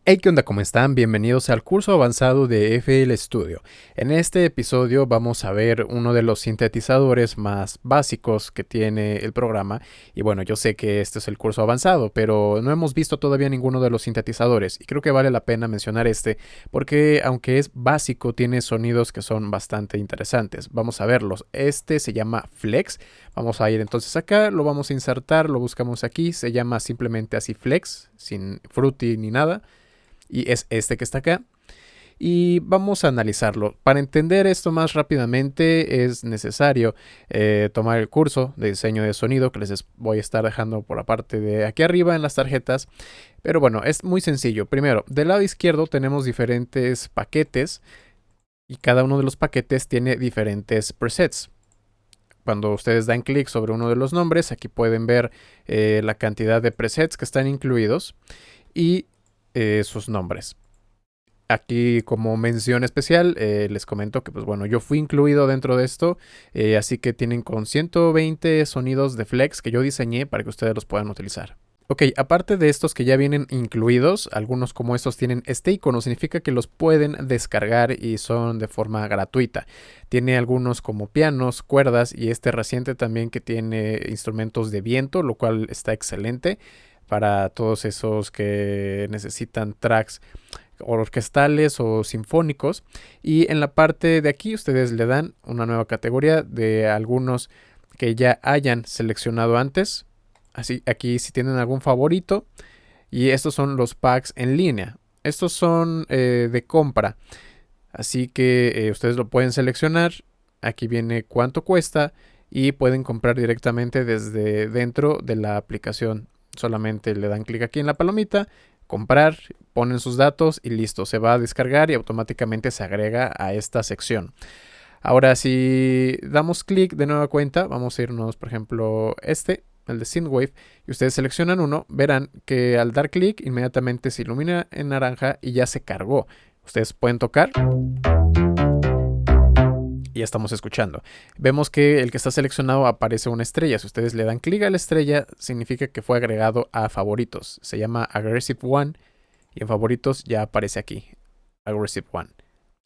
Hey, ¿qué onda? ¿Cómo están? Bienvenidos al curso avanzado de FL Studio. En este episodio vamos a ver uno de los sintetizadores más básicos que tiene el programa. Y bueno, yo sé que este es el curso avanzado, pero no hemos visto todavía ninguno de los sintetizadores. Y creo que vale la pena mencionar este, porque aunque es básico, tiene sonidos que son bastante interesantes. Vamos a verlos. Este se llama Flex. Vamos a ir entonces acá, lo vamos a insertar, lo buscamos aquí. Se llama simplemente así Flex, sin fruity ni nada. Y es este que está acá. Y vamos a analizarlo. Para entender esto más rápidamente es necesario tomar el curso de diseño de sonido que les voy a estar dejando por la parte de aquí arriba en las tarjetas. Pero bueno, es muy sencillo. Primero, del lado izquierdo tenemos diferentes paquetes y cada uno de los paquetes tiene diferentes presets. Cuando ustedes dan clic sobre uno de los nombres, aquí pueden ver la cantidad de presets que están incluidos y sus nombres. Aquí como mención especial les comento que pues bueno, yo fui incluido dentro de esto, así que tienen con 120 sonidos de flex que yo diseñé para que ustedes los puedan utilizar. Ok, aparte de estos que ya vienen incluidos, algunos como estos tienen este icono, significa que los pueden descargar y son de forma gratuita. Tiene algunos como pianos, cuerdas y este reciente también que tiene instrumentos de viento, lo cual está excelente para todos esos que necesitan tracks orquestales o sinfónicos. Y en la parte de aquí ustedes le dan una nueva categoría de algunos que ya hayan seleccionado antes. Así aquí si tienen algún favorito. Y estos son los packs en línea. Estos son de compra. Así que ustedes lo pueden seleccionar. Aquí viene cuánto cuesta y pueden comprar directamente desde dentro de la aplicación. Solamente le dan clic aquí en la palomita, comprar, ponen sus datos y listo, se va a descargar y automáticamente se agrega a esta sección. Ahora si damos clic de nueva cuenta, vamos a irnos por ejemplo el de Synthwave, y ustedes seleccionan uno, verán que al dar clic inmediatamente se ilumina en naranja y ya se cargó. Ustedes pueden tocar y ya estamos escuchando. Vemos que el que está seleccionado aparece una estrella. Si ustedes le dan clic a la estrella, significa que fue agregado a favoritos. Se llama Aggressive One y en favoritos ya aparece aquí, Aggressive One.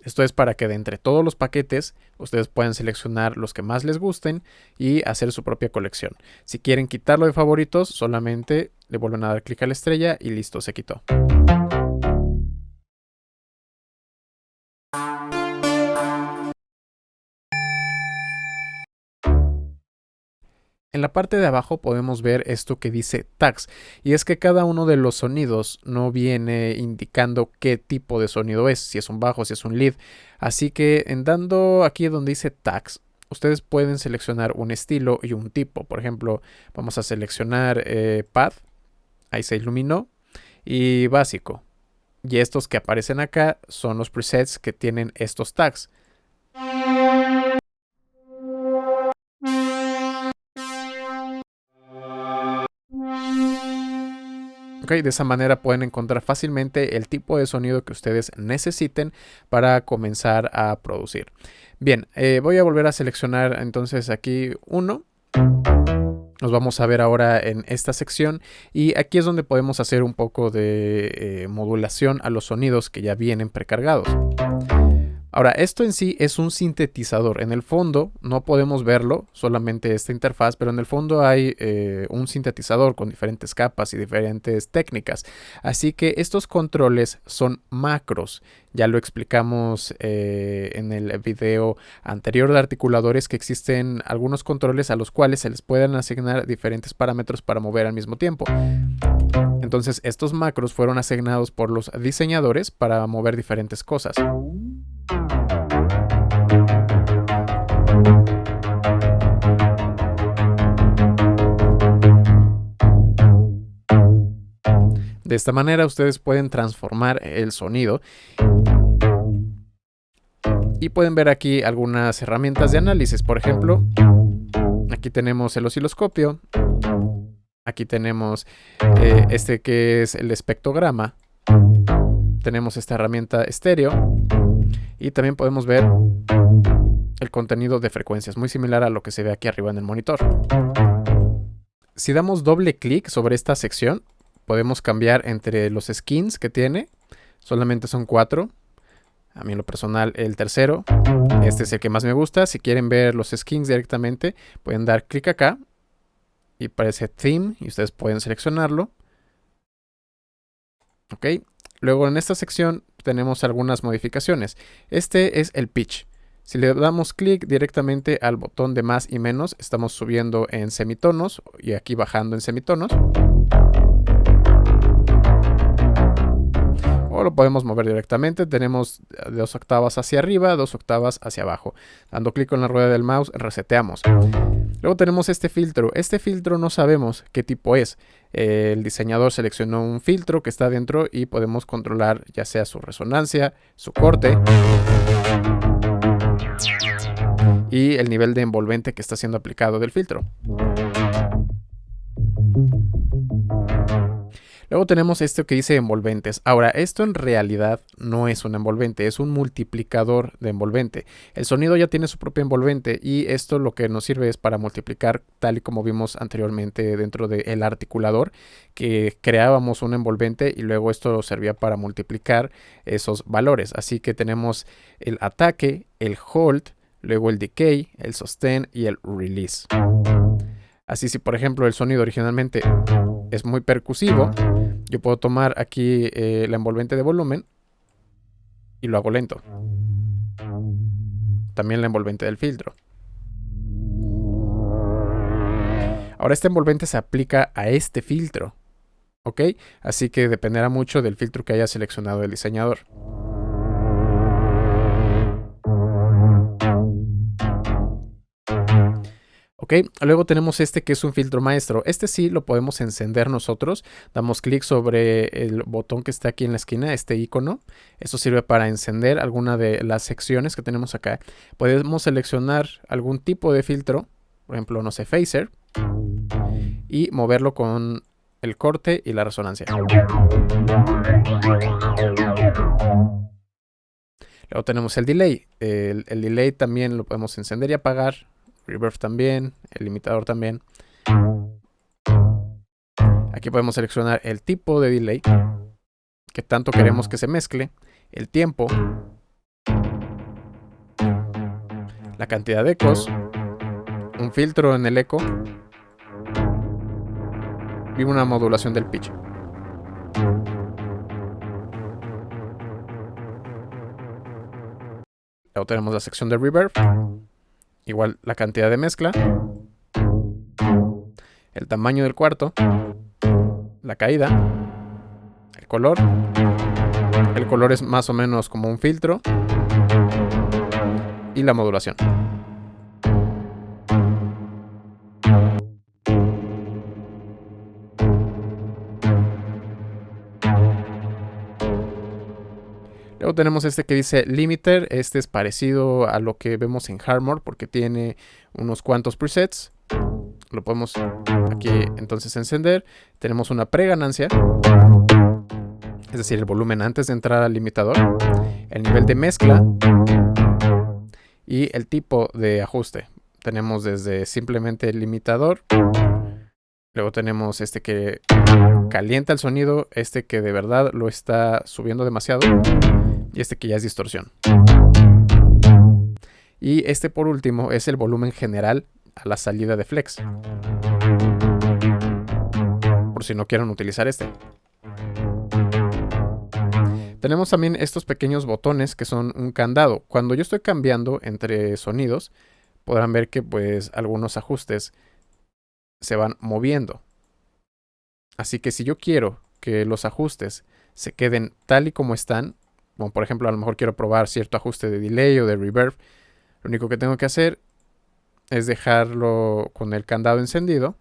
Esto es para que de entre todos los paquetes ustedes puedan seleccionar los que más les gusten y hacer su propia colección. Si quieren quitarlo de favoritos, solamente le vuelven a dar clic a la estrella y listo, se quitó. En la parte de abajo podemos ver esto que dice tags, y es que cada uno de los sonidos no viene indicando qué tipo de sonido es, si es un bajo, si es un lead. Así que en dando aquí donde dice tags, ustedes pueden seleccionar un estilo y un tipo. Por ejemplo, vamos a seleccionar pad, ahí se iluminó, y básico. Y estos que aparecen acá son los presets que tienen estos tags. Okay, de esa manera pueden encontrar fácilmente el tipo de sonido que ustedes necesiten para comenzar a producir. Bien, voy a volver a seleccionar entonces aquí uno. Nos vamos a ver ahora en esta sección y aquí es donde podemos hacer un poco de modulación a los sonidos que ya vienen precargados. Ahora, esto en sí es un sintetizador. En el fondo no podemos verlo, solamente esta interfaz, pero en el fondo hay un sintetizador con diferentes capas y diferentes técnicas. Así que estos controles son macros. Ya lo explicamos en el video anterior de articuladores, que existen algunos controles a los cuales se les pueden asignar diferentes parámetros para mover al mismo tiempo. Entonces estos macros fueron asignados por los diseñadores para mover diferentes cosas. De esta manera ustedes pueden transformar el sonido y pueden ver aquí algunas herramientas de análisis. Por ejemplo, aquí tenemos el osciloscopio, aquí tenemos este que es el espectrograma, tenemos esta herramienta estéreo y también podemos ver el contenido de frecuencias, muy similar a lo que se ve aquí arriba en el monitor. Si damos doble clic sobre esta sección, podemos cambiar entre los skins que tiene Solamente son 4. A mí en lo personal el tercero. Este es el que más me gusta. Si quieren ver los skins directamente, pueden dar clic acá. Y aparece Theme y ustedes pueden seleccionarlo. Ok. Luego en esta sección tenemos algunas modificaciones. Este es el pitch. Si le damos clic directamente al botón de más y menos, estamos subiendo en semitonos y aquí bajando en semitonos. O lo podemos mover directamente. Tenemos 2 octavas hacia arriba, 2 octavas hacia abajo. Dando clic con la rueda del mouse, reseteamos. Luego tenemos este filtro. Este filtro no sabemos qué tipo es. El diseñador seleccionó un filtro que está dentro y podemos controlar ya sea su resonancia, su corte y el nivel de envolvente que está siendo aplicado del filtro. Luego tenemos esto que dice envolventes. Ahora, esto en realidad no es un envolvente, es un multiplicador de envolvente. El sonido ya tiene su propio envolvente y esto lo que nos sirve es para multiplicar, tal y como vimos anteriormente dentro del articulador, que creábamos un envolvente y luego esto servía para multiplicar esos valores. Así que tenemos el ataque, el hold, luego el decay, el sustain y el release. Así, si por ejemplo el sonido originalmente es muy percusivo, yo puedo tomar aquí la envolvente de volumen y lo hago lento. También la envolvente del filtro. Ahora este envolvente se aplica a este filtro, ¿ok? Así que dependerá mucho del filtro que haya seleccionado el diseñador. Ok, luego tenemos este que es un filtro maestro. Este sí lo podemos encender nosotros. Damos clic sobre el botón que está aquí en la esquina, este icono. Esto sirve para encender alguna de las secciones que tenemos acá. Podemos seleccionar algún tipo de filtro, por ejemplo, no sé, phaser, y moverlo con el corte y la resonancia. Luego tenemos el delay. El delay también lo podemos encender y apagar. Reverb también, el limitador también. Aquí podemos seleccionar el tipo de delay que tanto queremos que se mezcle, el tiempo, la cantidad de ecos, un filtro en el eco y una modulación del pitch. Luego tenemos la sección de reverb. Igual la cantidad de mezcla, el tamaño del cuarto, la caída, el color. El color es más o menos como un filtro. Y la modulación. Luego tenemos este que dice Limiter. Este es parecido a lo que vemos en Hardmore porque tiene unos cuantos presets. Lo podemos aquí entonces encender. Tenemos una preganancia, es decir, el volumen antes de entrar al limitador, el nivel de mezcla y el tipo de ajuste. Tenemos desde simplemente el limitador. Luego tenemos este que calienta el sonido, este que de verdad lo está subiendo demasiado y este que ya es distorsión. Y este por último es el volumen general a la salida de flex, por si no quieren utilizar este. Tenemos también estos pequeños botones que son un candado. Cuando yo estoy cambiando entre sonidos, podrán ver que pues algunos ajustes se van moviendo. Así que si yo quiero que los ajustes se queden tal y como están, como por ejemplo a lo mejor quiero probar cierto ajuste de delay o de reverb, lo único que tengo que hacer es dejarlo con el candado encendido.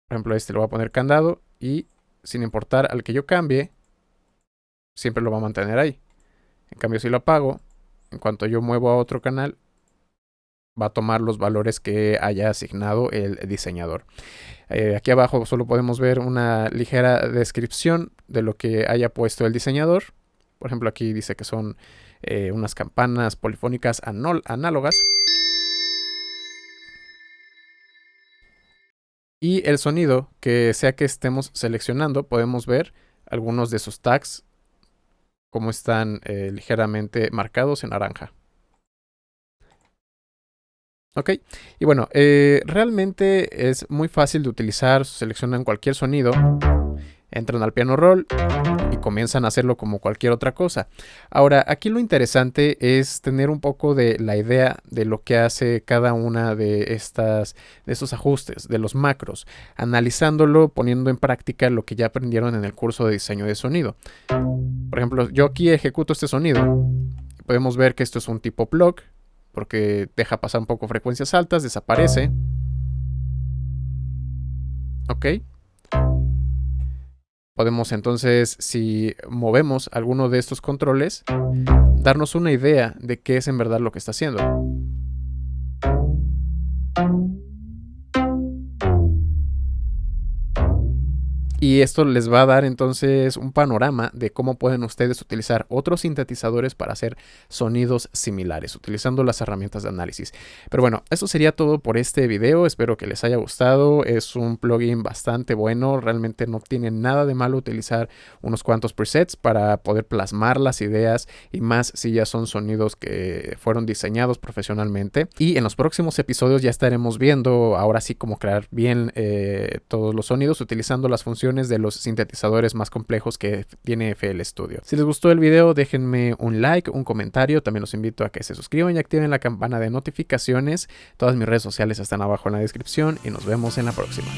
Por ejemplo, este lo voy a poner candado y sin importar al que yo cambie, siempre lo va a mantener ahí. En cambio, si lo apago, en cuanto yo muevo a otro canal, va a tomar los valores que haya asignado el diseñador. Aquí abajo solo podemos ver una ligera descripción de lo que haya puesto el diseñador. Por ejemplo, aquí dice que son unas campanas polifónicas análogas. Y el sonido que sea que estemos seleccionando, podemos ver algunos de sus tags como están ligeramente marcados en naranja. Ok, y bueno, realmente es muy fácil de utilizar. Seleccionan cualquier sonido, entran al piano roll y comienzan a hacerlo como cualquier otra cosa. Ahora, aquí lo interesante es tener un poco de la idea de lo que hace cada una de estos ajustes, de los macros, analizándolo, poniendo en práctica lo que ya aprendieron en el curso de diseño de sonido. Por ejemplo, yo aquí ejecuto este sonido. Podemos ver que esto es un tipo plug, porque deja pasar un poco frecuencias altas, desaparece. Ok. Podemos entonces, si movemos alguno de estos controles, darnos una idea de qué es en verdad lo que está haciendo. Y esto les va a dar entonces un panorama de cómo pueden ustedes utilizar otros sintetizadores para hacer sonidos similares, utilizando las herramientas de análisis. Pero bueno, eso sería todo por este video. Espero que les haya gustado. Es un plugin bastante bueno. Realmente no tiene nada de malo utilizar unos cuantos presets para poder plasmar las ideas, y más si ya son sonidos que fueron diseñados profesionalmente. Y en los próximos episodios ya estaremos viendo ahora sí cómo crear bien todos los sonidos utilizando las funciones de los sintetizadores más complejos que tiene FL Studio. Si les gustó el video, déjenme un like, un comentario. También los invito a que se suscriban y activen la campana de notificaciones. Todas mis redes sociales están abajo en la descripción y nos vemos en la próxima.